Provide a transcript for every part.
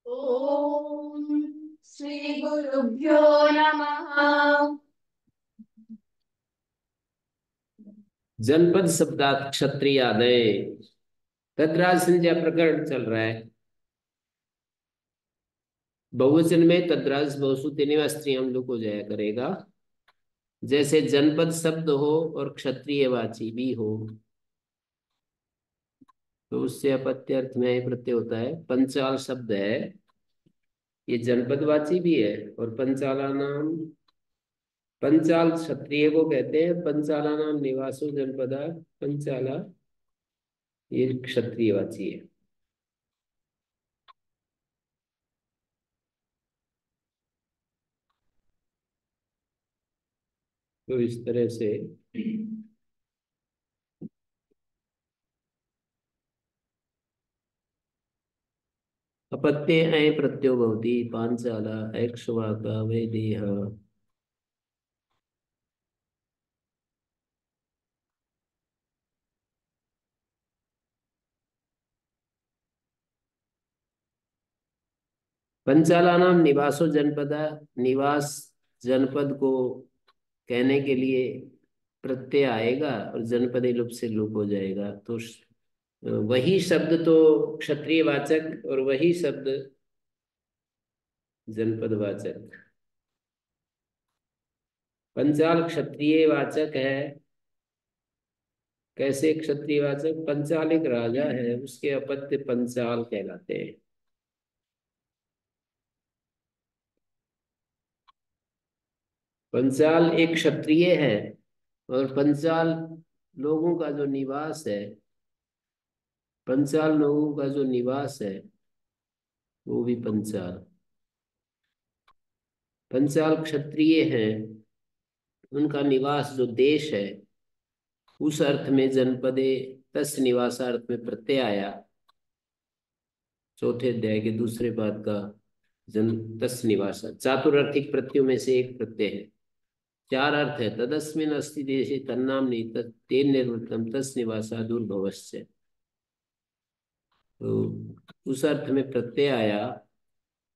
ओम श्री गुरुभ्यो नमः। जनपद शब्दात क्षत्रियादय तद्राज संज्ञा प्रकरण चल रहा है। बहुवचन में तद्राज बहुसु तेनेवा स्त्रीम लोग हो जाया करेगा। जैसे जनपद शब्द हो और क्षत्रियवाची भी हो तो उससे अपत्य अर्थ में प्रत्यय होता है। पंचाल शब्द है, ये जनपदवाची भी है। और पंचाला नाम, पंचाल क्षत्रिय को कहते हैं। पंचाला नाम निवासो जनपदा पंचाला, ये क्षत्रियवाची है। तो इस तरह से अपत्ये अय प्रत्यो भवति पांचाला ऐक्ष्वाका वैदेह। पंचाला नाम निवासो जनपदा, निवास जनपद को कहने के लिए प्रत्यय आएगा और जनपदे लुप से लुप हो जाएगा। तो वही शब्द तो क्षत्रियवाचक और वही शब्द जनपदवाचक। पंचाल क्षत्रियवाचक है। कैसे क्षत्रियवाचक? पंचाल एक राजा है, उसके अपत्य पंचाल कहलाते हैं। पंचाल एक क्षत्रिय है और पंचाल लोगों का जो निवास है, पंचाल लोगों का जो निवास है वो भी पंचाल। पंचाल क्षत्रिय हैं, उनका निवास जो देश है उस अर्थ में जनपदे तस् निवासार्थ में प्रत्यय आया। चौथे अध्याय के दूसरे पाद का जन तस् निवास चातुरार्थिक प्रत्ययों में से एक प्रत्यय है। चार अर्थ है। तदस्मिन अस्ति देशे तन्नाम्नि तेन निर्वृत्तम तस् निवासा दुर्भवस्य। तो उस अर्थ में प्रत्यय आया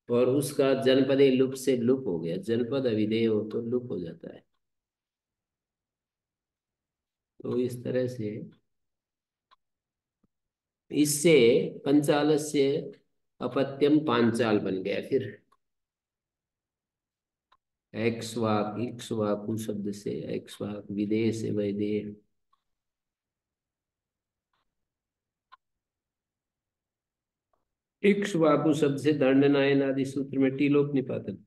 और उसका जनपदे लुप से लुप हो गया। जनपद अविधेय हो तो लुप हो जाता है। तो इस तरह से इससे पंचाल से अपत्यम पांचाल बन गया। फिर एक्सवाक इक्ष्वाकु शब्द से एक्सवाक, विदेह से वैदेह। इक्ष्वाकु शब्द से दंडनायन आदि सूत्र में टीलोप निपातन।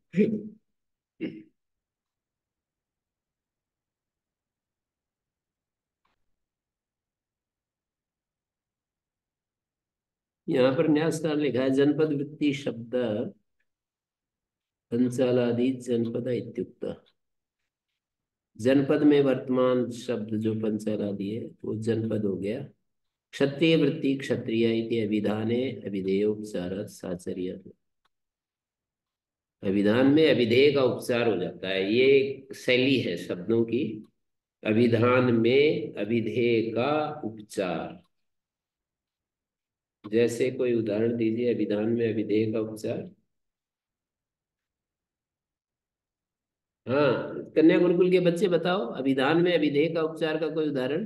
यहाँ पर न्यासकार लिखा है जनपद वृत्ति शब्द पंचालादि जनपद इत्युक्त। जनपद में वर्तमान शब्द जो पंचालादि है वो जनपद हो गया। क्षत्रिय वृत्ति क्षत्रिय इति अभिधाने अभिधेय उपचार साचर्य। अभिधान में अभिधेय का उपचार हो जाता है। ये एक शैली है शब्दों की। अभिधान में अभिधेय का उपचार। जैसे कोई उदाहरण दीजिए अभिधान में अभिधेय का उपचार। हाँ, कन्या गुरुकुल के बच्चे बताओ अभिधान में अभिधेय का उपचार का कोई उदाहरण।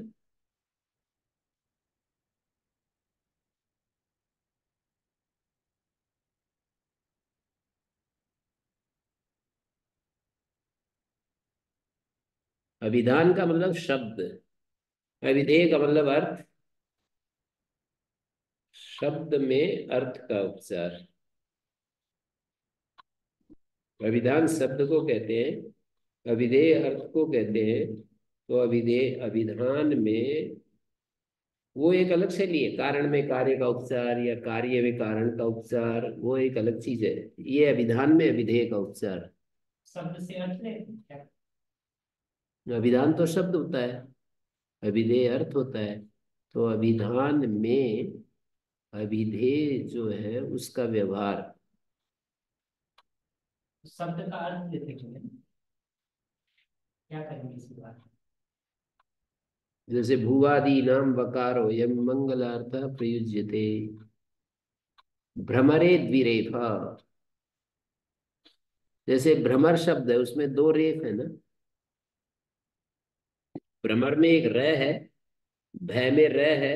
अभिधान का मतलब शब्द, अभिधेय का मतलब अर्थ। शब्द में अर्थ का उपचार। अभिधान शब्द को कहते हैं, अभिधेय अर्थ को कहते हैं। तो अभिधेय अभिधान में वो एक अलग शैली है। कारण में कार्य का उपचार या कार्य में कारण का उपचार, वो एक अलग चीज है। ये अभिधान में अभिधेय का उपचार। शब्द से अर्थ ले क्या? अभिधान तो शब्द होता है, अभिधेय अर्थ होता है। तो अभिधान में अभिधेय जो है उसका व्यवहार। शब्द का अर्थ देते हैं, क्या करेंगे इसके बाद? जैसे भुवादी नाम वकारो यम मंगलार्थ प्रयुज्यते, भ्रमरे द्विरेफ। जैसे भ्रमर शब्द है उसमें दो रेफ है ना, भ्रमर में एक र है, भय में र है,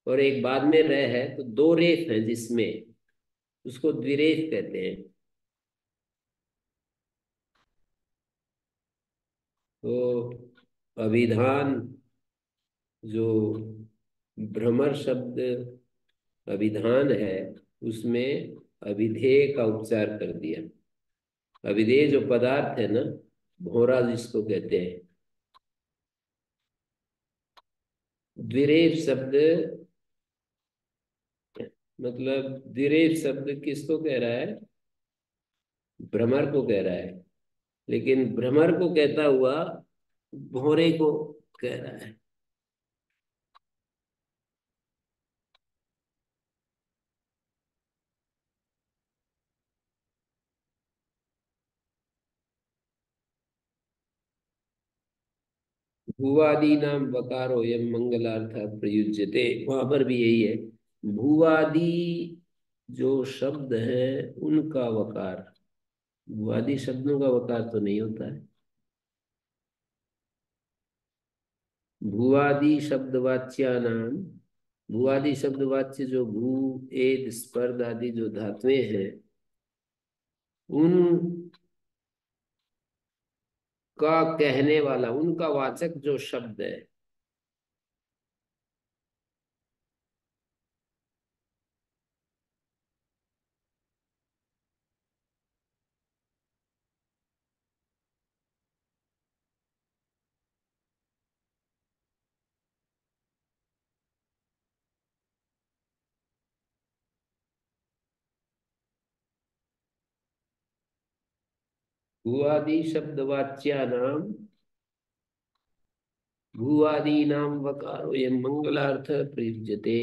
और एक बाद में र है, तो दो रेफ है जिसमें, उसको द्विरेफ कहते हैं। तो अभिधान जो भ्रमर शब्द अभिधान है उसमें अभिधेय का उपचार कर दिया। अभिधेय जो पदार्थ है ना, भोरा जिसको कहते हैं, द्विरेफ शब्द मतलब द्विरेफ शब्द किसको कह रहा है? भ्रमर को कह रहा है, लेकिन भ्रमर को कहता हुआ भोरे को कह रहा है। भूवादी नाम वकारो यम मंगलार्थ प्रयुज्यते, वहां पर भी यही है। भूवादी जो शब्द है उनका वकार, भूवादी शब्दों का वकार तो नहीं होता है। भूवादी शब्दवाच्या नाम, भूवादी शब्दवाच्य जो भू एद स्पर्ध आदि जो धातुएं हैं, उन का कहने वाला, उनका वाचक जो शब्द है, भूआदि शब्दवाच्या नाम, भूआदीनां वकारो यम मंगलार्थ प्रयुज्यते।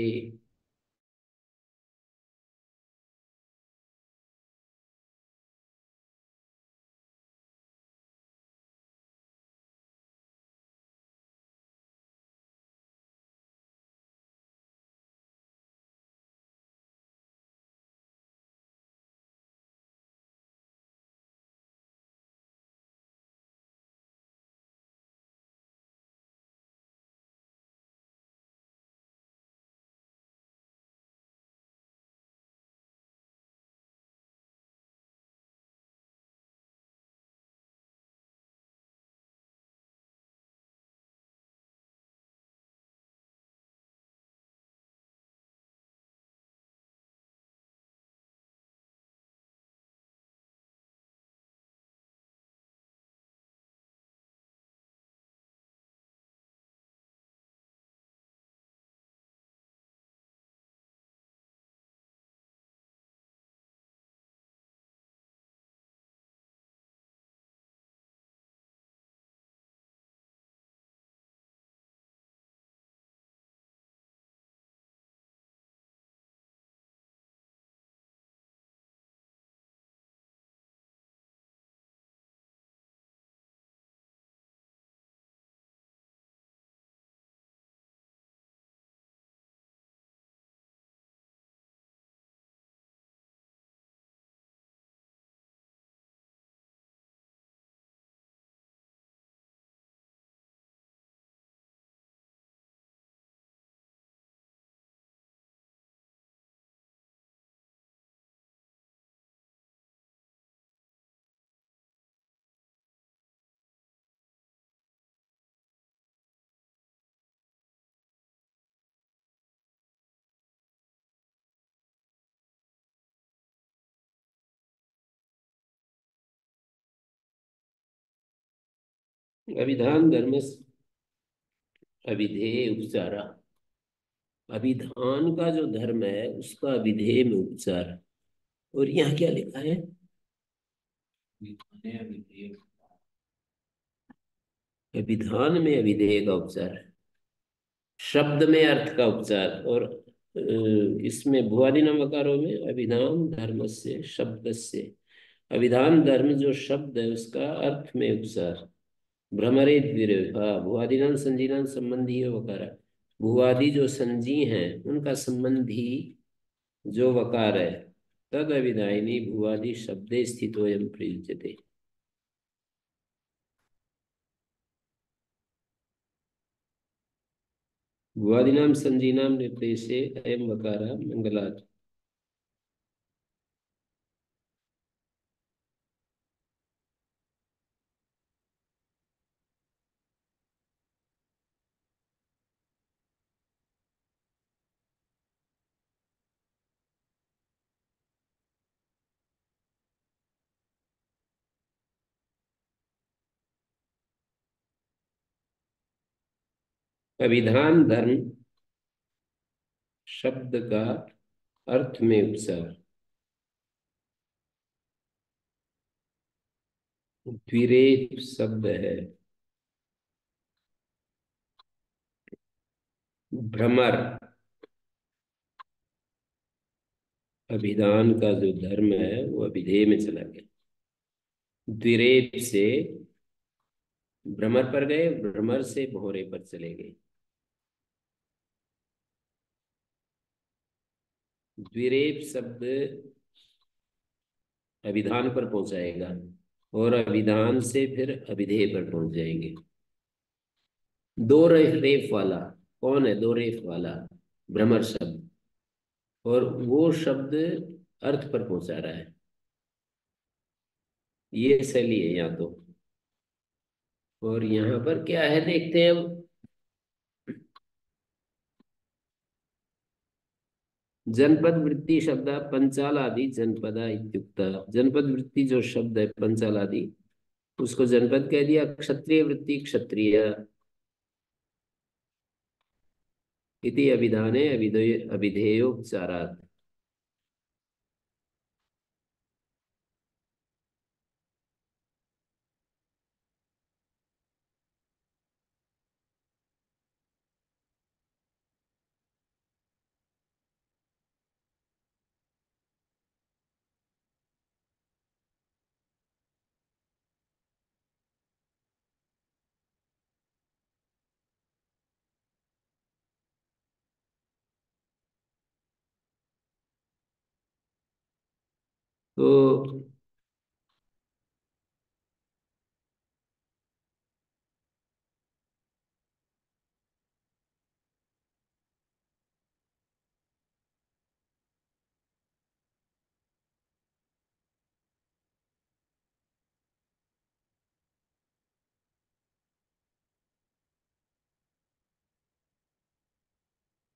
अभिधान धर्म अभिधेय उपचारा, अभिधान का जो धर्म है उसका अभिधेय में उपचार। और यहाँ क्या लिखा है? अभिधान में अभिधेय का उपचार, शब्द में अर्थ का उपचार, और इसमें भुआदि नाम वकारों में अभिधान धर्मस्य शब्दस्य, अभिधान धर्म जो शब्द है उसका अर्थ में उपसार, भ्रमरे द्विरेफा भुआदिनाम संजीनाम संबंधी है वकार, भुआदि जो संजी हैं उनका संबंधी जो वकार है, तद अभिधायिनी भुआदि शब्दे स्थितोयम प्रयुज्यते। भुआदिनाम संजीनाम निर्देशे अयम वकारा मंगलात्। अभिधान धर्म शब्द का अर्थ में उपसार, द्विरेफ शब्द है, भ्रमर अभिधान का जो धर्म है वो अभिधेय में चला गया, द्विरेफ से भ्रमर पर गए, भ्रमर से भोरे पर चले गए। द्विरेफ शब्द अभिधान पर पहुंचाएगा और अभिधान से फिर अभिधेय पर पहुंच जाएंगे। दो रेफ वाला कौन है? दो रेफ वाला भ्रमर शब्द, और वो शब्द अर्थ पर पहुंचा रहा है, ये शैली है यहाँ तो। और यहाँ पर क्या है देखते हैं हम। जनपद वृत्ति शब्द पंचालादि जनपदा इत्युक्ता, जनपद वृत्ति जो शब्द है पंचालादि उसको जनपद कह दिया। क्षत्रिय वृत्ति क्षत्रिय इति अभिधाने अभिधेयोपचारात्। तो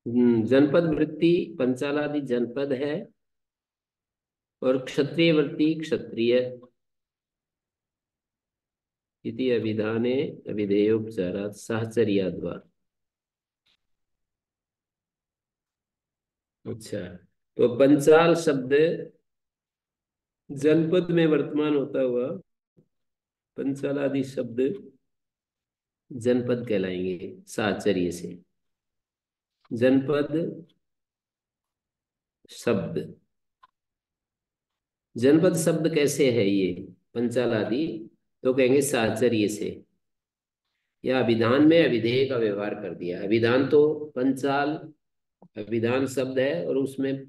जनपद वृत्ति पंचालादि जनपद है और क्षत्रिय वृत्ति क्षत्रिय इति अभिधाने अभिधेयोपचारात् साहचर्याद्वा। अच्छा, तो पंचाल शब्द जनपद में वर्तमान होता हुआ पंचालादि शब्द जनपद कहलाएंगे साहचर्य से। जनपद शब्द, जनपद शब्द कैसे है ये पंचालादि? तो कहेंगे साहचर्य से, या अभिधान में अभिधेय का व्यवहार कर दिया। अभिधान तो पंचाल अभिधान शब्द है और उसमें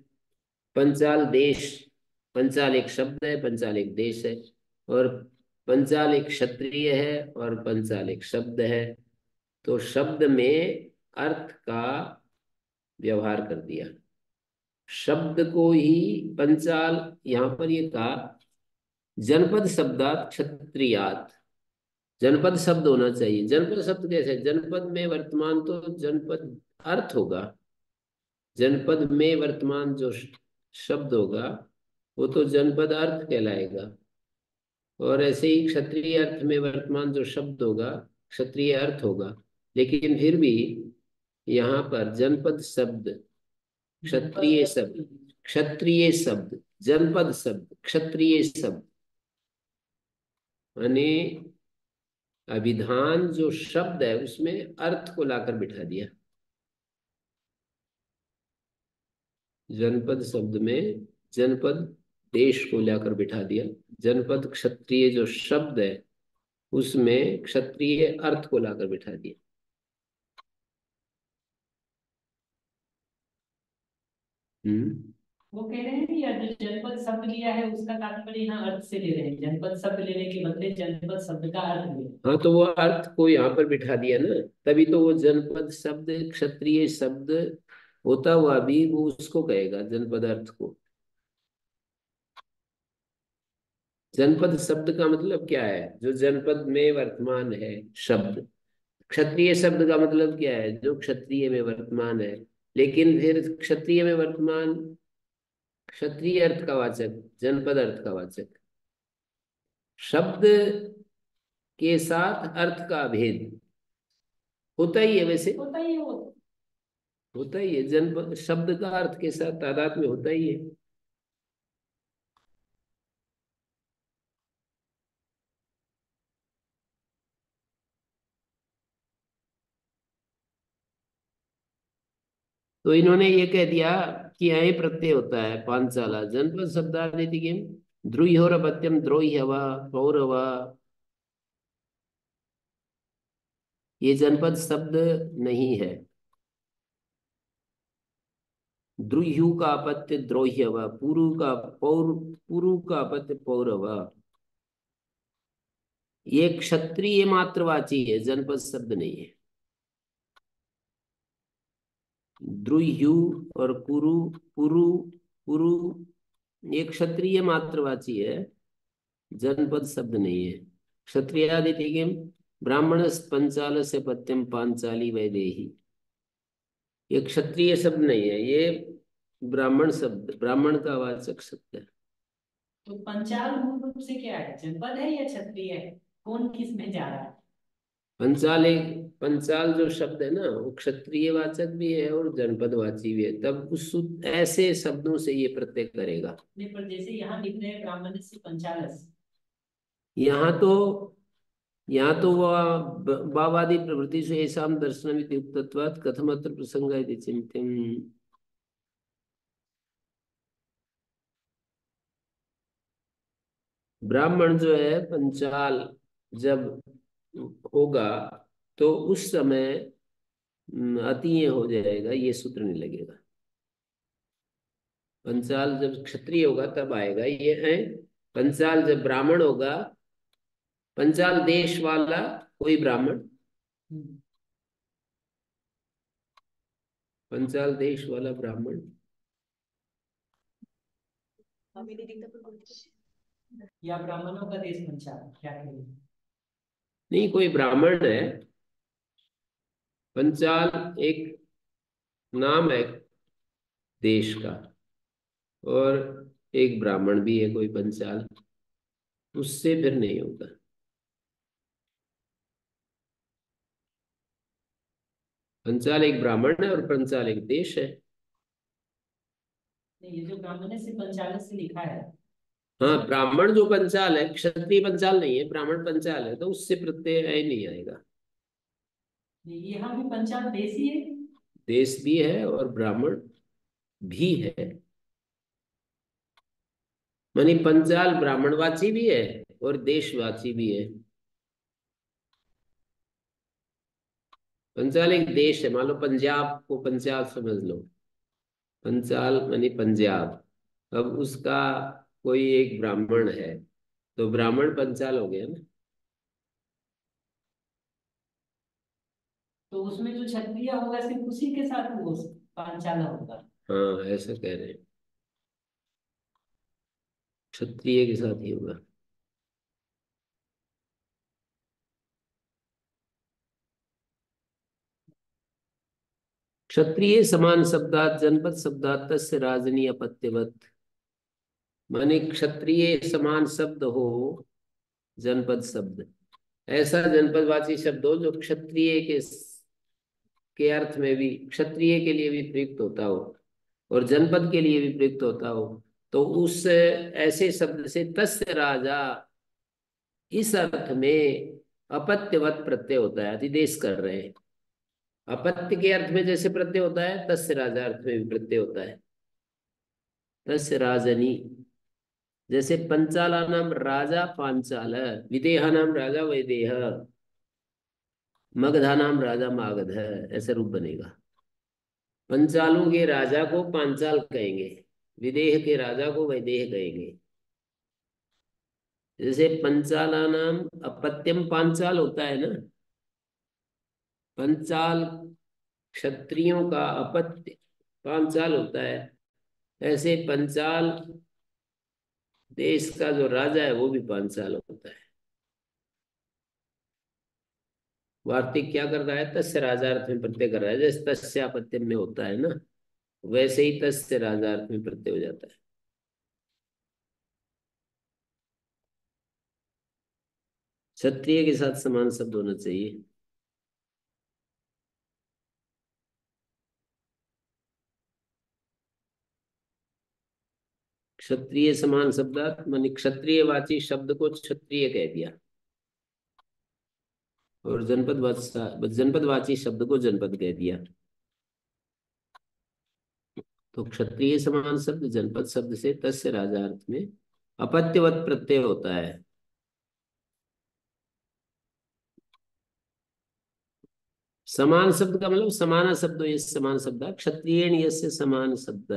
पंचाल देश, पंचाल एक शब्द है, पंचाल एक देश है, और पंचाल एक क्षत्रिय है और पंचाल एक शब्द है। तो शब्द में अर्थ का व्यवहार कर दिया, शब्द को ही पंचाल। यहां पर ये कहा जनपद शब्दात क्षत्रियात, जनपद शब्द होना चाहिए। जनपद शब्द कैसे? जनपद में वर्तमान तो जनपद अर्थ होगा, जनपद में वर्तमान जो शब्द होगा वो तो जनपद अर्थ कहलाएगा, और ऐसे ही क्षत्रिय अर्थ में वर्तमान जो शब्द होगा क्षत्रिय अर्थ होगा। लेकिन फिर भी यहाँ पर जनपद शब्द क्षत्रिय शब्द, क्षत्रिय शब्द जनपद शब्द क्षत्रिय शब्द, यानी अभिधान जो शब्द है उसमें अर्थ को लाकर बिठा दिया। जनपद शब्द में जनपद देश को लाकर बिठा दिया। जनपद क्षत्रिय जो शब्द है उसमें क्षत्रिय अर्थ को लाकर बिठा दिया। हम्म। वो कह रहे हैं या जो जनपद शब्द लिया है उसका तात्पर्य यहाँ अर्थ से ले रहे हैं, जनपद शब्द लेने के बदले जनपद शब्द का अर्थ ले। हाँ, तो वो अर्थ को यहाँ पर बिठा दिया ना, तभी तो वो जनपद शब्द क्षत्रिय शब्द होता हुआ भी वो उसको कहेगा जनपद अर्थ को। जनपद शब्द का मतलब क्या है? जो जनपद में वर्तमान है शब्द। क्षत्रिय शब्द का मतलब क्या है? जो क्षत्रिय में वर्तमान है। लेकिन फिर क्षत्रिय में वर्तमान क्षत्रिय अर्थ का वाचक, जनपद अर्थ का वाचक। शब्द के साथ अर्थ का भेद होता ही है वैसे। होता ही है वो। होता ही है, जनपद शब्द का अर्थ के साथ तादाद में होता ही है। तो इन्होंने ये कह दिया कि यही प्रत्यय होता है पांचाला जनपद शब्दादिति किम द्रुह्योरपत्यम द्रोही हवा पौरव। ये जनपद शब्द नहीं है। द्रुह्यु का अपत्य द्रोह्यव, पुरु का पौर, पुरु का अपत्य पौरव। ये क्षत्रिय मात्रवाची है, जनपद शब्द नहीं है। द्रुह्यु और कुरु, पुरु, पुरु ये क्षत्रिय मात्रवाची है, जनपद शब्द नहीं है। क्षत्रियादिति किम ब्राह्मण पंचाल से पत्यम पांचाली वैदेही। ये क्षत्रिय शब्द नहीं है, ये ब्राह्मण शब्द, ब्राह्मण का वाचक शब्द है। तो पंचाल मूल रूप से क्या है, जनपद है या क्षत्रिय है, कौन किस में जा रहा है? पंचाल एक, पंचाल जो शब्द है ना वो क्षत्रिय वाचक भी है और जनपदवाची भी है, तब उस ऐसे शब्दों से ये प्रत्यय करेगा। नहीं, पर जैसे यहाँ लिख रहे हैं ब्राह्मण से पंचालस। यहाँ तो, यहाँ तो वह भावादि प्रवृत्ति से ऐसा दर्शन युक्तत्वात् कथमत्र प्रसंग इति चिंत्यम। ब्राह्मण जो है पंचाल जब होगा तो उस समय अतीय हो जाएगा, ये सूत्र नहीं लगेगा। पंचाल जब क्षत्रिय होगा तब आएगा ये है। पंचाल जब ब्राह्मण होगा, पंचाल देश वाला कोई ब्राह्मण, हम्म। पंचाल देश वाला ब्राह्मण। या ब्राह्मणों का देश पंचाल, क्या करें? नहीं, कोई ब्राह्मण है। पंचाल एक नाम है देश का, और एक ब्राह्मण भी है कोई पंचाल, उससे फिर नहीं होगा। पंचाल एक ब्राह्मण है और पंचाल एक देश है। नहीं, ये जो ब्राह्मण से पंचालस से लिखा है। हाँ, ब्राह्मण जो पंचाल है, क्षत्रिय पंचाल नहीं है, ब्राह्मण पंचाल है, तो उससे प्रत्यय नहीं आएगा। यहाँ भी पंचाल देशी है। देश भी है और ब्राह्मण भी है। मानी पंचाल ब्राह्मणवाची भी है और देशवाची भी है। पंचाल एक देश है, मान लो पंजाब को पंचाल समझ लो। पंचाल मानी पंजाब। अब उसका कोई एक ब्राह्मण है तो ब्राह्मण पंचाल हो गया ना। तो उसमें जो क्षत्रिय होगा सिर्फ उसी के साथ वो पांचाला होगा। हाँ, ऐसा कह रहे हैं, क्षत्रिय के साथ ही होगा। क्षत्रिय समान शब्दात जनपद शब्दात तस्य राजनी अपत्यवत। माने क्षत्रिय समान शब्द हो जनपद शब्द, ऐसा जनपदवाची शब्द हो जो क्षत्रिय के अर्थ में भी, क्षत्रिय के लिए भी प्रयुक्त होता हो और जनपद के लिए भी प्रयुक्त होता हो, तो उस ऐसे शब्द से तस्य राजा इस अर्थ में अपत्यवत प्रत्यय होता है। अधिदेश कर रहे हैं, अपत्य के अर्थ में जैसे प्रत्यय होता है तस्य राजा अर्थ में भी प्रत्यय होता है। तस्य राजनी। जैसे पंचालानाम राजा पांचाल, विदेहानाम राजा वैदेह, मगधानाम राजा मागध, ऐसे रूप बनेगा। पंचालों के राजा को पांचाल कहेंगे, विदेह के राजा को वैदेह कहेंगे। जैसे पंचालानाम अपत्यम पांचाल होता है ना, पंचाल क्षत्रियों का अपत्य पांचाल होता है, ऐसे पंचाल देश का जो राजा है वो भी पांचाल होता है। वार्तिक क्या कर रहा है, तस्य राजा अर्थ में प्रत्यय कर रहा है, जैसे तस्य अपत्यम में होता है ना, वैसे ही तस्य राजा अर्थ में प्रत्यय हो जाता है। क्षत्रिय के साथ समान शब्द होना चाहिए। क्षत्रिय समान शब्दार्थ मानी क्षत्रियवाची शब्द को क्षत्रिय कह दिया, और जनपदवाची शब्द को जनपद कह दिया। तो क्षत्रिय समान शब्द जनपद शब्द से तस्य राजा अर्थ में अपत्यवत प्रत्यय होता है। समान शब्द का मतलब समान शब्द, ये समान शब्द क्षत्रिय यस्य समान शब्द,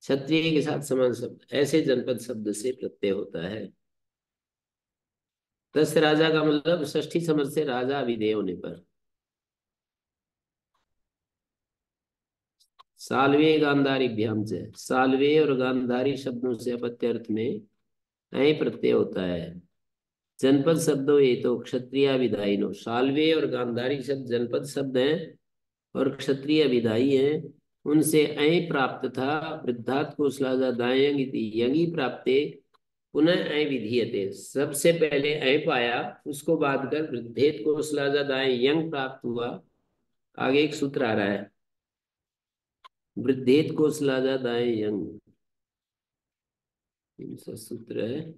क्षत्रिय के साथ समान शब्द, ऐसे जनपद शब्द से प्रत्यय होता है। तस्य राजा का मतलब षष्ठी समर्थ से राजा विधेय होने पर। साल्वे गांधारीभ्याम से, साल्वे और गांधारी शब्दों से अपत्य अर्थ में ऐ प्रत्यय होता है। जनपद शब्दों ये तो क्षत्रिय विधायिनो, साल्वे और गांधारी शब्द जनपद शब्द हैं और क्षत्रिय विधायी हैं, उनसे ऐ प्राप्त था। वृद्धात् कोसलाजा दायंग इति यंगी प्राप्ते पुनः ऐ विधीयते। सबसे पहले ऐ पाया, उसको बाद कर वृद्धेत कोसलाजा दाय यंग प्राप्त हुआ। आगे एक सूत्र आ रहा है, वृद्धेत कोसलाजा दाय यंग, कौन सा सूत्र है,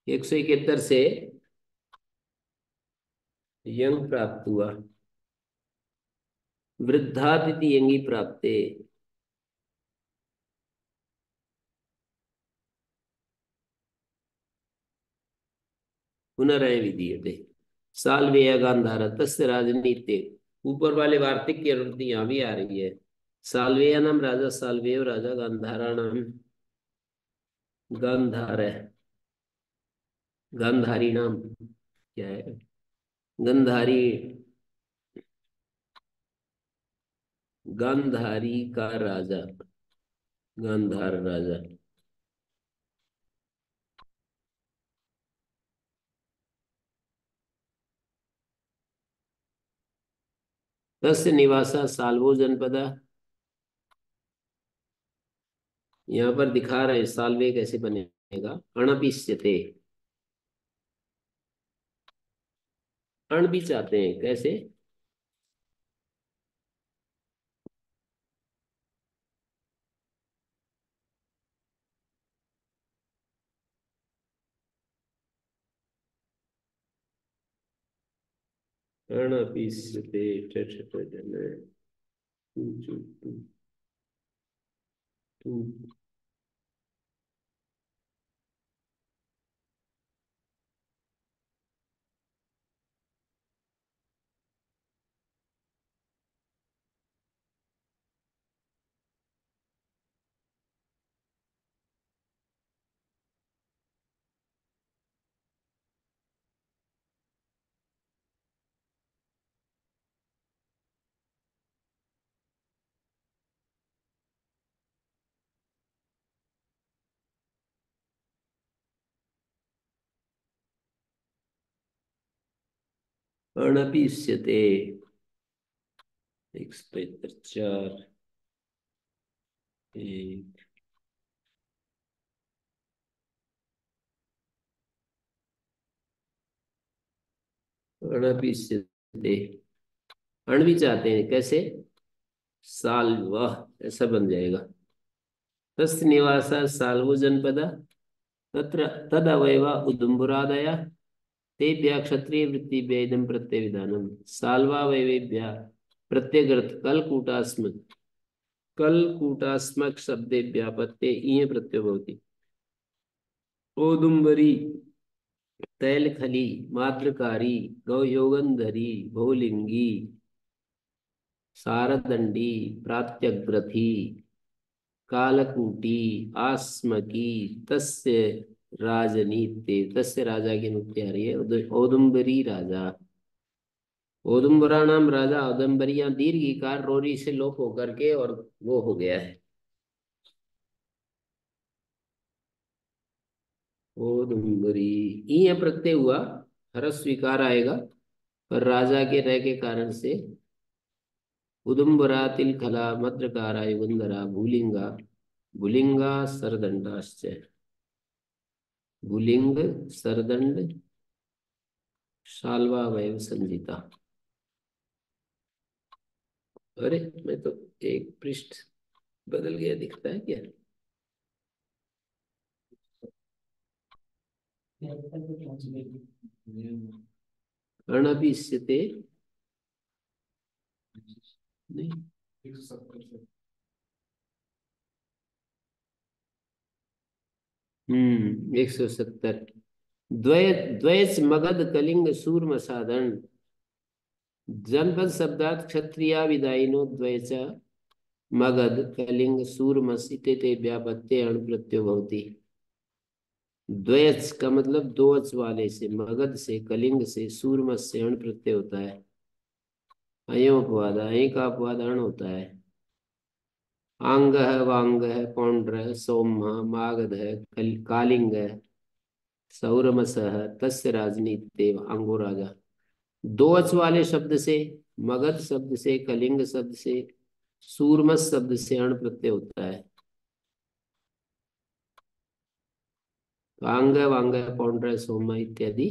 171 से यंग प्राप्त हुआ। वृद्धातिथि यंगी प्राप्ते, पुनरय विधीयते। साल्वेय गांधार तस्य राजनीति, ऊपर वाले वार्तिक की अनुवृत्ति यहाँ भी आ रही है। साल्वेय नाम राजा साल्वेय, राजा गांधारा नाम गांधार है। गांधारी नाम क्या है, गंधारी, गांधारी का राजा, गांधार राजा। तस्य निवासा साल्वो जनपदा, यहाँ पर दिखा रहे साल्वे कैसे बनेगा, अणपिष्यते, अण भी चाहते हैं, कैसे, अणपिष्यते, अणपिष्यते, 175 एक, अणपिष्यते, अण भी चाहते हैं, कैसे, साल्व, ऐसा बन जाएगा। तस्य निवासा साल्वो जनपदा, तत्र तद अवयवा उदुम्बरादय, तेभ्यः क्षत्रिय वृत्तिभ्यः इदं प्रत्यय विधानम। साल्वावयवेभ्यः प्रत्यगर्थ कलकूटास्मक शब्दे व्यापत्ते इये प्रत्ययो भवति। औदुम्बरी, तैलखली, मातृकारी, गौयोगंधरी, भोलिंगी, सारदंडी, प्रात्यग्रथी, कालकूटी, आस्मकी, तस्य राजनीते, तस्य राजा की नुक्ति आ रही है। औदुम्बरी राजा, औदुम्बरा नाम राजा, औदुम्बरिया दीर्घ इकार रोरी से लोप होकर के और वो हो गया है औदुम्बरी। ई प्रत्यय हुआ, हरस स्वीकार आएगा, पर राजा के रह के कारण से उदुम्बरा, तिलखला, मद्रकारा, युगंधरा, भूलिंगा, भूलिंगा, सरदंडाश्च, भूलिंग, सरदंड, शाल्वावयव संजिता। अरे मैं तो एक पृष्ठ बदल गया दिखता है क्या? अनभिष्यते नहीं, 170। द्वैच मगध कलिंग सूर्म साधन, जनपद शब्दात क्षत्रिया विदायिनो द्वैच मगध कलिंग सूर्मस इत्येते व्यापत्ते अण प्रत्ययो भवति। द्वयच का मतलब दो अच वाले से, मगध से, कलिंग से, सूर्मस से अण प्रत्यय होता है। अयो अपवाद, अय का अपवाद अण होता है। आंग है, वांग है, पौंड्र है, सोम, मागध है, कालिंग है, सौरमस है, तस्य राजनीति अंगो राजा। दो अच वाले शब्द से, मगध शब्द से, कलिंग शब्द से, सूरमस शब्द से अण प्रत्यय होता है। तो आंग, वांग, पौंड्र, सोम इत्यादि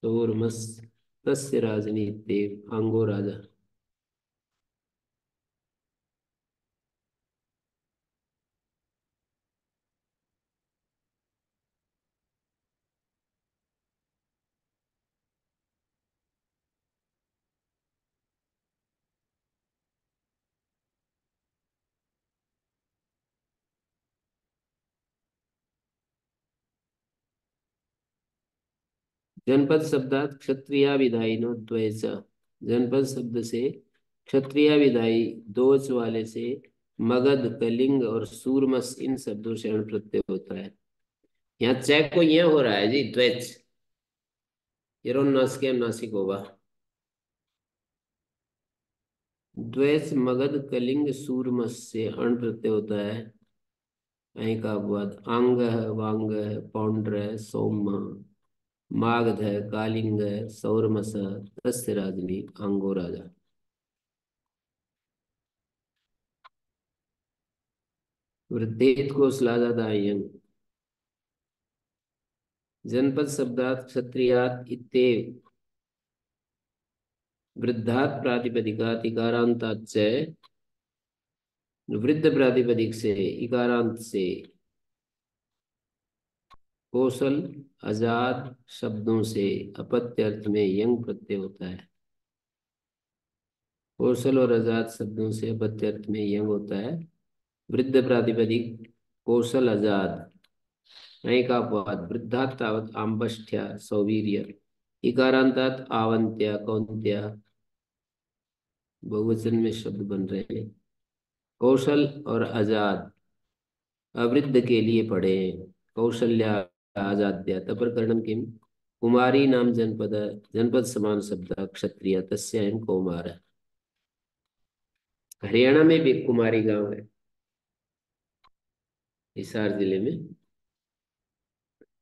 सौरमस, तस्य राजनीति अंगो राजा। जनपद शब्दात क्षत्रिया विधायिनो द्वैच, जनपद शब्द से क्षत्रिया विधायी दोच वाले से मगध, कलिंग और सूरमस इन शब्दों से अण प्रत्यय होता है। यहाँ चेक को यह हो रहा है जी, द्वैच नासिक नासिक होगा। द्वैच मगध कलिंग सूरमस से अण प्रत्यय होता है। अहीं का अपवाद अंग है, वांग है, पौंड्र है, सोम, मागध है, कालिंग है, सौरमस है, तस्य राजनी अंगो राजा। वृद्धेत को श्लाघादायं, जनपद शब्दात क्षत्रियात इत्येव, वृद्धात प्रातिपदिकात इकारांताच् च, वृद्ध प्रातिपदिक से, इकारांत से, कौशल, आजाद शब्दों से अपत्य अर्थ में यंग प्रत्यय होता है। कौशल और आजाद शब्दों से अपत्य अर्थ में यंग होता है। वृद्ध प्रातिपदिक कौशल, आजाद। नई का अपवाद वृद्धात तावत आम्बष्ठ्या सौवीर्य, इकारांतात आवंत्या कौंत्या, बहुवचन में शब्द बन रहे हैं। कौशल और आजाद अवृद्ध के लिए पढ़े। कौशल्या आजाद्या तपरकरणम किम, कुमारी नाम जनपद, जनपद समान शब्द क्षत्रिय तस्य अयं कौमार। हरियाणा में भी एक कुमारी गांव है, हिसार जिले में।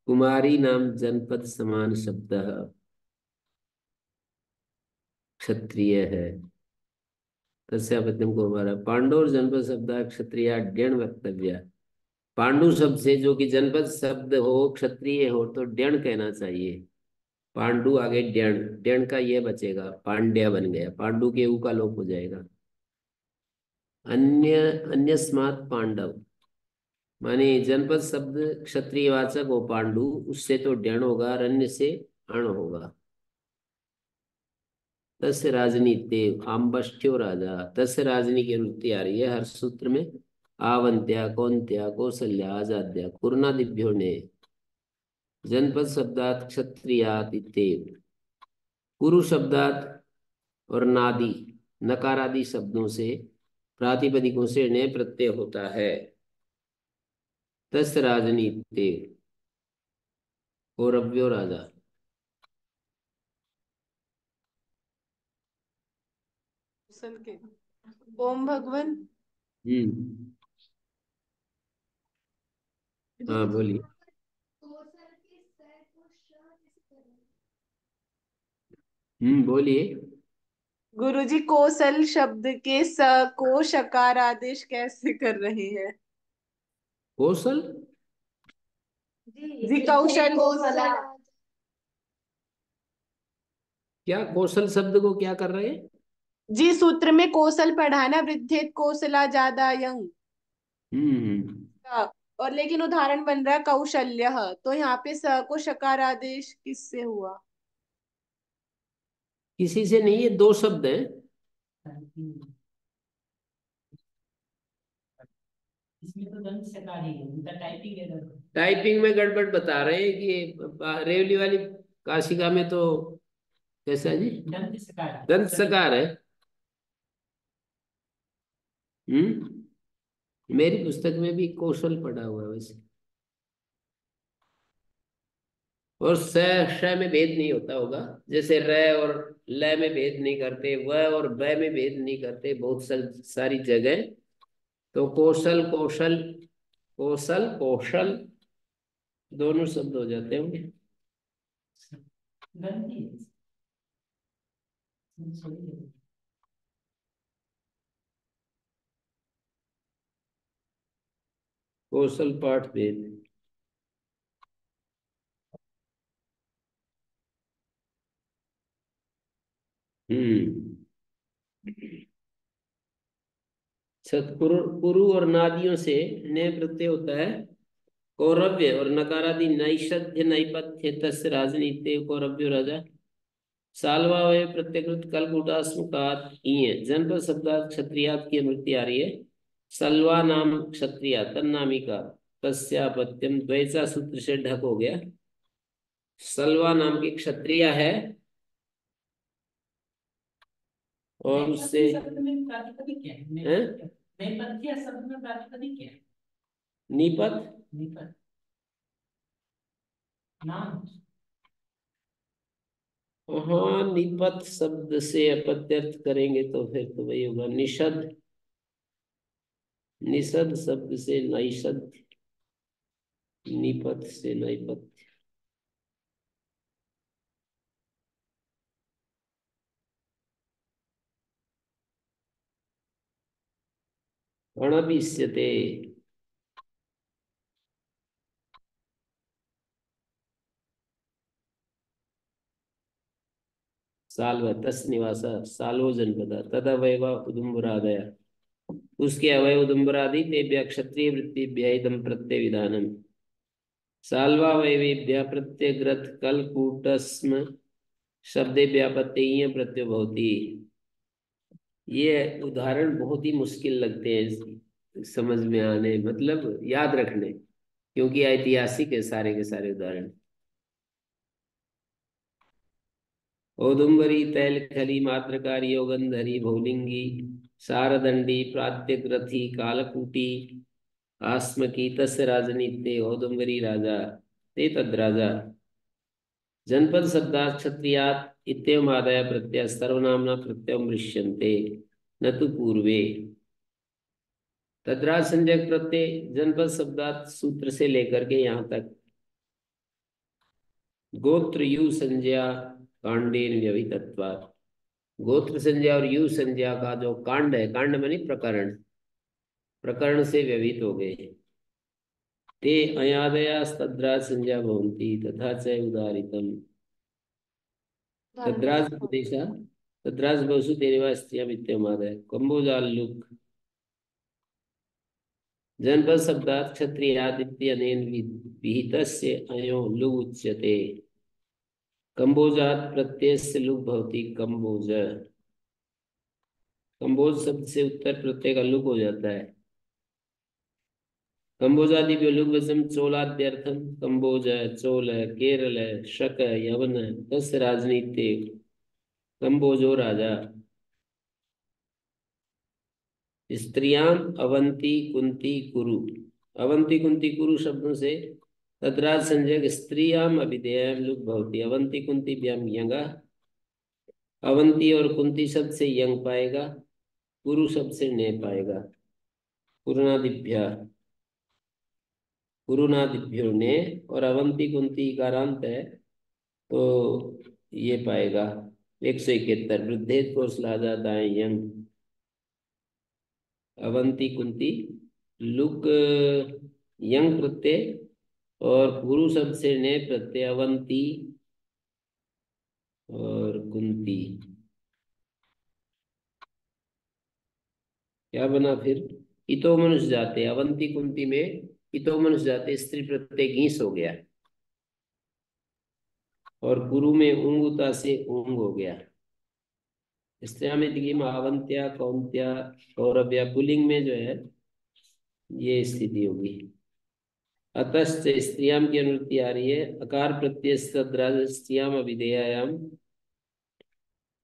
कुमारी नाम जनपद समान शब्द क्षत्रिय है, तस्यापत्यम कौमार। पांडुर जनपद शब्द क्षत्रिय डेण वक्तव्य। पांडु शब्द से जो कि जनपद शब्द हो, क्षत्रिय हो, तो डेण कहना चाहिए। पांडु आगे डेण, डेण का ये बचेगा, पांड्या बन गया, पांडु के ऊ का लोप हो जाएगा। अन्य, अन्यस्मात् पांडव, माने जनपद शब्द क्षत्रियवाचक हो पांडु, उससे तो डेण होगा, और अन्य से अण होगा। तस्य राजनीते आम्बष्ठ्यो राजा, तस्य राजनी की अनुवृत्ति आ रही है हर सूत्र में। आवंत्या, कौंत्या, कौसल्या, आजाद्या, कुर्नादिभ्यो ने। जनपद शब्दात क्षत्रियात इत्येव। कुरु शब्दात और नादि नकारादि शब्दों से प्रातिपदिकों से ने प्रत्यय होता है। तस्य राजनीते कौरव्यो राजा। कौशल के ओम भगवान। हम्म। हाँ बोलिए। बोलिए। गुरुजी कौशल शब्द के स को शकार आदेश कैसे कर रहे हैं? कौशल। जी कौशल कौशला। क्या कौशल शब्द को क्या कर रहे हैं? जी सूत्र में कौशल पढ़ाना, वृद्धेत कौशला ज्यादा यंग हम्म। का। और लेकिन उदाहरण बन रहा है कौशल्य, तो यहाँ पे स को शकार आदेश किससे हुआ? किसी से नहीं, ये दो शब्द हैं। इसमें तो दंत सकारी है, उनका टाइपिंग एरर है। टाइपिंग में गड़बड़ बता रहे हैं कि रेवली वाली काशिका में तो कैसा है जी? दंत सकार। दंत सकार है। मेरी पुस्तक में भी कौशल पढ़ा हुआ है वैसे। और स श में भेद नहीं होता होगा, जैसे र और ल में भेद नहीं करते, व और ब में भेद नहीं करते बहुत सारी जगह। तो कौशल कौशल कौशल कौशल दोनों शब्द हो जाते होंगे। गलती है। सही है। कौशल पाठ भेद। हम्म। सतपुरु पुरु और नादियों से ने प्रत्यय होता है। कौरव्य और नकारादि नैषध्य नैपथ्य तस्य राजनीति कौरव्यो राजा। साल्वावय प्रत्यकृत कलकूटास्मकात इये जनपद शब्दात क्षत्रियात की अनुवृत्ति आ रही है। सल्वा नाम क्षत्रिया तन्नामिका तस्यापत्यम द्वैसा सूत्र से ढक हो गया। सल्वा नाम की क्षत्रिया है और उससे नेपथ्य शब्द में प्रातिपदिक क्या है? हैं? नेपथ्य शब्द में प्रातिपदिक क्या है? निपत। निपथ नाम। हाँ, निपत शब्द से अपत्यर्थ करेंगे तो फिर तो वही होगा निषद। निषद शब्द से नैषद, निपत से नैपत। अणभिष्यते। साल्व तस् निवास सालो जनपद तदवयवा उदुम्बरादय। उसके अवय उदुम्बरादि तेभ्य क्षत्रिय वृत्तिभ्य इदं प्रत्यय विधानम। साल्वावयवेभ्यः प्रत्यग्रथ कलकूटस्म शब्देभ्यः प्रत्ययीय प्रत्यय भवति। ये उदाहरण बहुत ही मुश्किल लगते हैं समझ में आने, मतलब याद रखने, क्योंकि ऐतिहासिक है सारे के सारे उदाहरण। औदुम्बरी तैलखली मात्रकारी योगंधरी भौलिंगी सारदंडी प्रात्यग्रथी कालकूटी आस्मकी तस्य राजनीते औदुम्बरी राजा ते तद्राजा। जनपद शब्दात् क्षत्रियात् इत्येवमादाय प्रत्यय सर्वनाम्ना प्रत्ययं दृश्यन्ते न तु पूर्वे। तद्राज संज्ञक प्रत्यय जनपद शब्दात् सूत्र से लेकर के यहाँ तक गोत्र यु संज्ञा कांडेन व्यभितत्वात्। गोत्र संज्ञा और यु संज्ञा का जो कांड है, कांड मानी प्रकरण, प्रकरण से व्यभित हो गए। ते अयादयास्तद्राज संज्ञा भवन्ति तथा च उदाहरितम्। तद्राज उपदेशा तद्राज बहुषु तेरेवा स्त्रिया विद्यमादय कंबोजाल्लुक। जनपद शब्दात् क्षत्रियादित्यनेन विहितस्य अयो लुग् उच्यते। कंबोजात प्रत्यय से लुक भवती कंबोज। कंबोज शब्द से उत्तर प्रत्यय का लुक हो जाता है। कंबोजादिभ्यो लुक वचन चोलाद्यर्थम कंबोज है, चोल है, केरल है, शक है, यवन है, दस राजनीति कंबोजो राजा। स्त्रियाम अवंती कुंती कुरु। अवंती कुंती कुरु शब्दों से तद्राज संजय स्त्रियाम अभिधेयम लुक भवती अवंती कुंती व्याम यंगा। अवंती और कुंती शब्द से यंग पाएगा, कुरु शब्द से ने पाएगा। कुरुनादिभ्य गुरुनादिभ्यो ने, और अवंती कुंती कारांत है तो ये पाएगा 171 वृद्धेद को सलाजा दाएं young. Avanti Kunti look young प्रत्यय और गुरु शब्द से ने प्रत्यय अवंती और कुंती। क्या बना फिर? इतो मनुष्य जाते, अवंती कुंती में इतो मनुष्य जाते स्त्री प्रत्यय घीस हो गया, और गुरु में ऊंगुता से ऊंग हो गया। स्त्रिया में देखिए अवंत्या कौंत्या कौरव्या, पुल्लिंग में जो है ये स्थिति होगी। अतश्च स्त्रियाम की अनुवृत्ति आ रही है, अकार प्रत्यय सद्राज स्त्रियाम अभिधेयाम।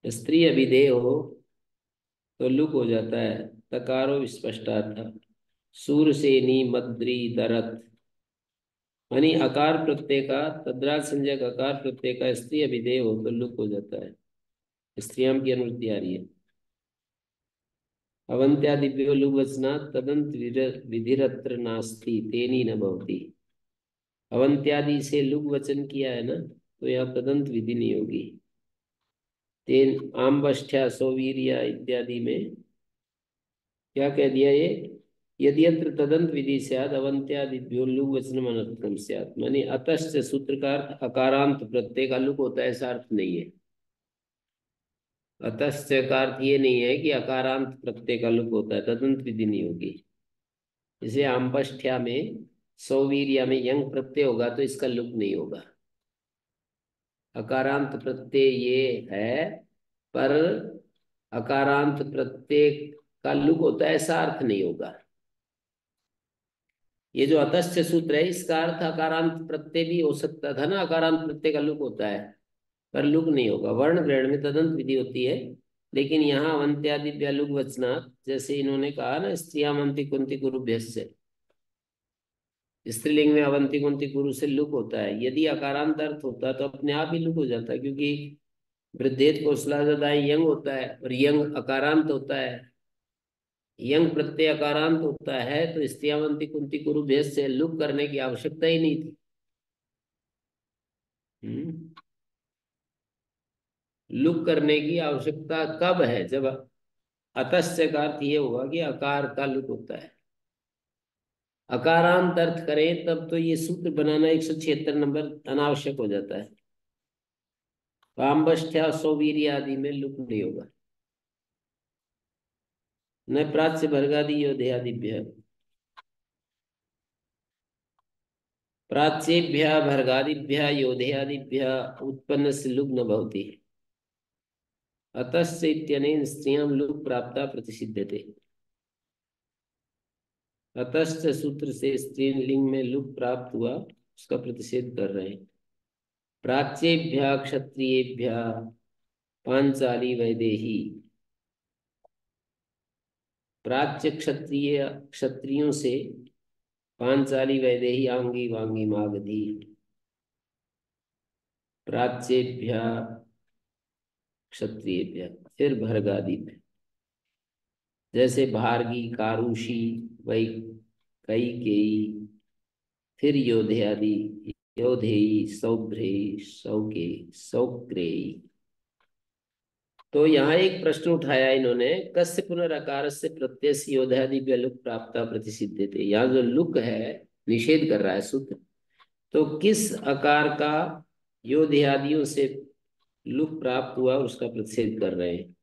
स्त्री अभिधेय हो तो लुक हो जाता है, तकारो विस्पष्टार्थ सूरसेनी मद्री दरत। यानी अकार प्रत्यय का तद्राज संज्ञक अकार प्रत्यय का स्त्री अभिधेय हो तो लुक हो जाता है। स्त्रियाम की अनुवृत्ति आ रही है। अवंत्यादिभ्यो लुक वचना तदंत विधिरत्र नास्ति तेनी न भवति। अवंत्यादि से लुक वचन किया है ना, तो यहाँ तदंत विधि नहीं होगी। तेन आम्बष्ठ्या सौवीर्या इत्यादि में क्या कह दिया ये? यदि यत्र तदंत विधि स्यात् अवंत्यादिभ्यो लुक वचनम अनर्थकम स्यात्। माने अतश्च सूत्रकार अकारांत प्रत्यय का लुक होता है, ऐसा अर्थ नहीं है। अतश्च का अर्थ ये नहीं है कि अकारांत प्रत्यय का लुक होता है, तदंत विधि नहीं होगी। जैसे आम्बष्ठ्या में सौवीर्या में यंग प्रत्यय होगा तो इसका लुक नहीं होगा। अकारांत प्रत्यय ये है, पर अकारांत प्रत्यय का लुक होता है ऐसा अर्थ नहीं होगा। ये जो अतश्च सूत्र है इसका अर्थ अकारांत प्रत्यय भी हो सकता था ना, अकारांत प्रत्यय का लुक होता है पर लुक नहीं होगा। वर्ण ग्रहण में तदंत विधि होती है, लेकिन यहाँ अवंत्यादिभ्य लुक वचनात्, जैसे इन्होंने कहा ना स्त्रियामंती कुंती गुरुभ्य से, स्त्रीलिंग में अवंती कुंती गुरु से लुक होता है। यदि अकारांत अर्थ होता तो अपने आप ही लुक हो जाता, क्योंकि वृद्धेत कौशलादाय यंग होता है और यंग अकारांत होता है। यंग प्रत्यय अकारांत होता है तो स्त्रियावंती कुंती कुरु भेद से लुक करने की आवश्यकता ही नहीं थी। लुक करने की आवश्यकता कब है? जब अतस्य का अर्थ ये होगा कि आकार का लुक होता है। अकारांत अर्थ करें तब तो ये सूत्र बनाना 176 नंबर अनावश्यक हो जाता है। वाम्बष्ठ्या सौवीर्य आदि में लुक नहीं होगा। न प्राच्य भर्गादि योधयादिभ्य, प्राच्येभ्य भर्गादिभ्य योधयादिभ्य उत्पन्न से लुक न भवति। अतश्च इत्यनेन स्त्रियां लुक प्राप्ता प्रतिसिध्यते। अतश्च सूत्र से स्त्रीलिंग में लुक प्राप्त हुआ उसका प्रतिषेध कर रहे हैं। प्राच्येभ्य क्षत्रियेभ्य पांचाली वैदेही। प्राच्य क्षत्रिय क्षत्रियों से पांचाली वैदेही आंगी वांगी मागधी। प्राच्येभ्य क्षत्रियेभ्य, फिर भर्गादि में जैसे भारगी कारुषी वै कैकेयी, फिर योधयादि योधेयी सौभ्रेयी सौके सौक्रेयी। तो यहाँ एक प्रश्न उठाया इन्होंने, कस्य पुनरकार से प्रत्यय योधयादि लुक प्राप्त प्रतिसिद्ध थे। यहाँ जो लुक है निषेध कर रहा है सूत्र, तो किस आकार का योधयादियों से लुक प्राप्त हुआ उसका प्रतिषेध कर रहे हैं।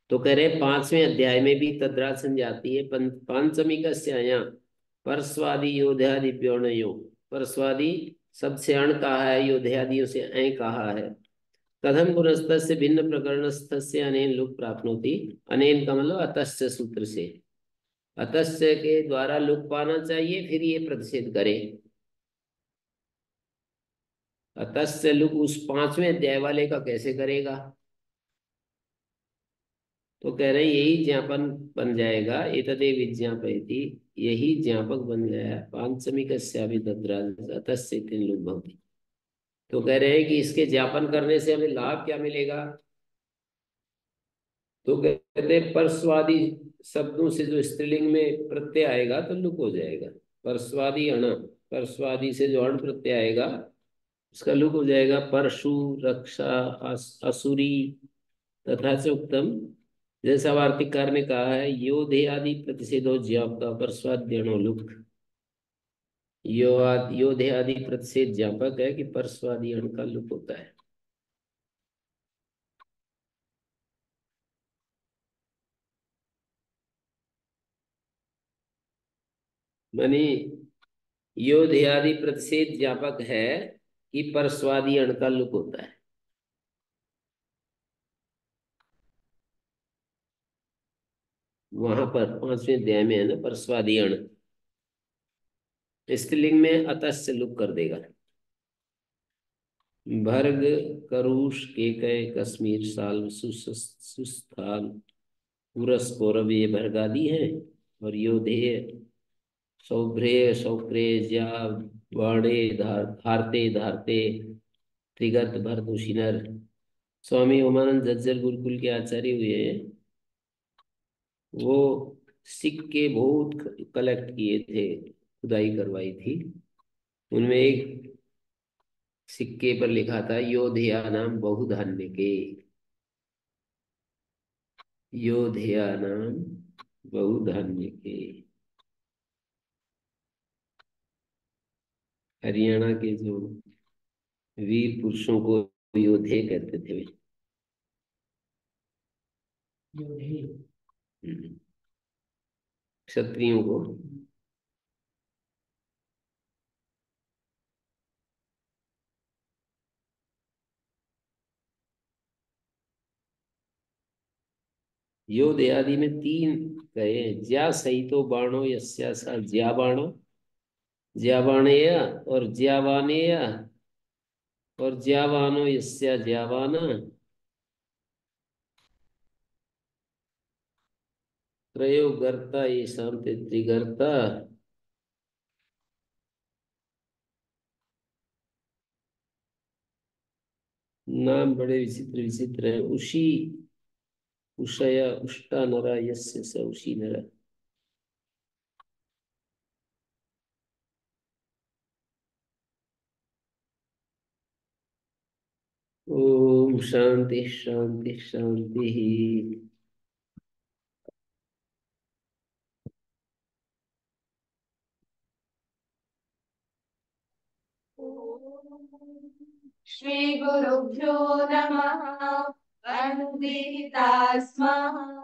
तो कह रहे 5वें अध्याय में भी तद्राज संज्ञा आती है। पांचमी का परस्वादी योध्यादि व्योणयो, परस्वादी शब्द से अण कहा है, योध्यादियों से ऐ कहा है। कथम पुनस्तस्य भिन्न प्रकरणस्थस्य अनेन लुक प्राप्नोति। अनेन का मतलब अतस्य सूत्र से, अतस्य के द्वारा लुक पाना चाहिए, फिर ये प्रतिषेध करे। अतस्य लुक उस 5वें अध्याय वाले का कैसे करेगा? तो कह रहे हैं यही ज्ञापन बन जाएगा, एतदेव विज्ञापयति, यही ज्ञापक बन गया। पांचमी कस्यापि तद्राज अतस्य इति लुक भवति। तो कह रहे हैं कि इसके ज्ञापन करने से हमें लाभ क्या मिलेगा? तो कहते हैं परस्वादी शब्दों से जो स्त्रीलिंग में प्रत्यय आएगा तो लुक हो जाएगा। परस्वादी अण, परस्वादी से जो अण प्रत्यय आएगा उसका लुक हो जाएगा। परशु, रक्षा, असुरी तथा च उत्तम, जैसा वार्तिककार ने कहा है, योधे आदि प्रतिषेधो ज्ञापक परस्वाद्यणो लुक। योधे आदि प्रतिषेध ज्ञापक है कि परस्वादी अण का लुक होता है। मानी योधे आदि प्रतिषेध ज्ञापक है कि परस्वादी अण का लुक होता है। वहां पर 5वें अध्याय में है ना, परस्वादी अण, स्त्रीलिंग में अतस्य लुक कर देगा। भर्ग, करुष, केकय, कश्मीर, साल, सुस्थाल, पुरस, कौरव ये भर्गादि हैं। और योधेय, सौभ्रेय, सौप्रेय, वाणे, धारते, धारते, त्रिगत, भरतुषिनर। स्वामी उमानंद झज्जर गुरुकुल के आचार्य हुए हैं, वो सिक्के बहुत कलेक्ट किए थे, खुदाई करवाई थी। उनमें एक सिक्के पर लिखा था योधया नाम बहुधान्य के, योधया नाम बहुधान्य के। हरियाणा के जो वीर पुरुषों को योधे कहते थे वे। योधे। क्षत्रियों को। योधे आदि में 3 कहे, ज्या सहितो बाणो यस्या सा ज्या बाणो, ज्यावाणेय और ज्यावानेय, और ज्यावानो यस्या ज्यावाना, त्रयो गर्ता ये शांति त्रिगर्ता। नाम बड़े विचित्र विचित्र है। उशी, उषया, उष्टा नरा यस्य स उशी नरा। ओम शांति शांति शांति। श्री गुरुभ्यो नमः। अनुदिता स्मः